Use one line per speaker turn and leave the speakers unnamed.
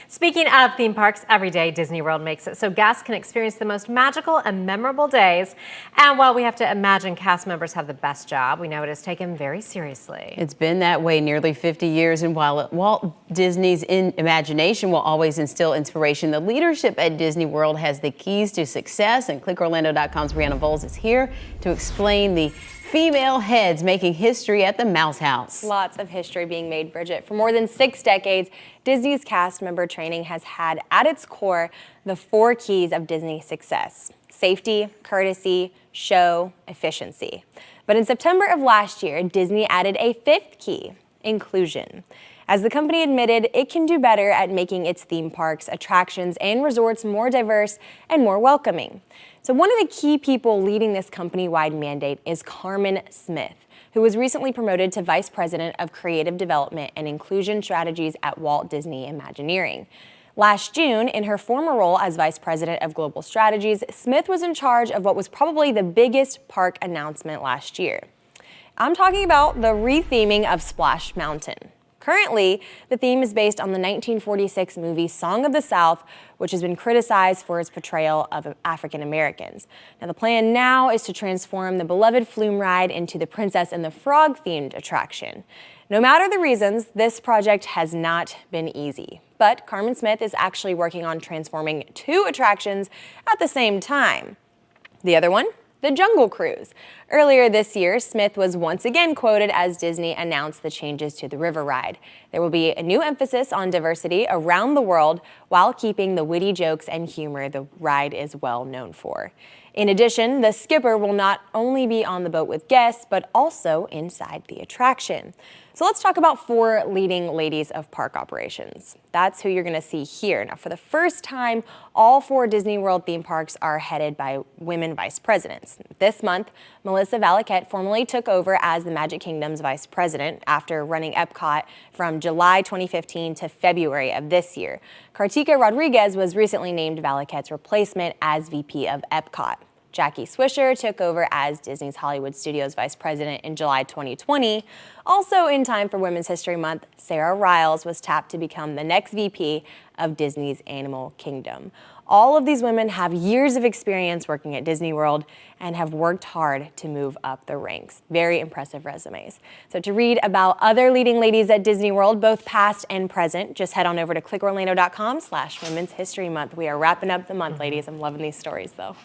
Speaking of theme parks, every day Disney World makes it so guests can experience the most magical and memorable days. And while we have to imagine cast members have the best job, we know it is taken very seriously.
It's been that way nearly 50 years, and while Walt Disney's imagination will always instill inspiration, the leadership at Disney World has the keys to success, and ClickOrlando.com's Brianna Voles is here to explain the female heads making history at the Mouse House.
Lots of history being made, Bridget. For more than 6 decades, Disney's cast member training has had at its core the 4 keys of Disney's success: safety, courtesy, show, efficiency. But in September of last year, Disney added a 5th key: inclusion. As the company admitted, it can do better at making its theme parks, attractions, and resorts more diverse and more welcoming. So one of the key people leading this company-wide mandate is Carmen Smith, who was recently promoted to Vice President of Creative Development and Inclusion Strategies at Walt Disney Imagineering. Last June, in her former role as Vice President of Global Strategies, Smith was in charge of what was probably the biggest park announcement last year. I'm talking about the retheming of Splash Mountain. Currently, the theme is based on the 1946 movie Song of the South, which has been criticized for its portrayal of African Americans. Now, the plan now is to transform the beloved flume ride into the Princess and the Frog-themed attraction. No matter the reasons, this project has not been easy. But Carmen Smith is actually working on transforming 2 attractions at the same time. The other one? The Jungle Cruise. Earlier this year, Smith was once again quoted as Disney announced the changes to the river ride. There will be a new emphasis on diversity around the world while keeping the witty jokes and humor the ride is well known for. In addition, the skipper will not only be on the boat with guests, but also inside the attraction. So let's talk about 4 leading ladies of park operations. That's who you're going to see here. Now, for the first time, all 4 Disney World theme parks are headed by women vice presidents. This month, Melissa Valiquette formally took over as the Magic Kingdom's vice president after running Epcot from July 2015 to February of this year. Kartika Rodriguez was recently named Valiquette's replacement as VP of Epcot. Jackie Swisher took over as Disney's Hollywood Studios vice president in July 2020. Also in time for Women's History Month, Sarah Riles was tapped to become the next VP of Disney's Animal Kingdom. All of these women have years of experience working at Disney World and have worked hard to move up the ranks. Very impressive resumes. So to read about other leading ladies at Disney World, both past and present, just head on over to clickorlando.com/Women's History Month. We are wrapping up the month, ladies. I'm loving these stories, though.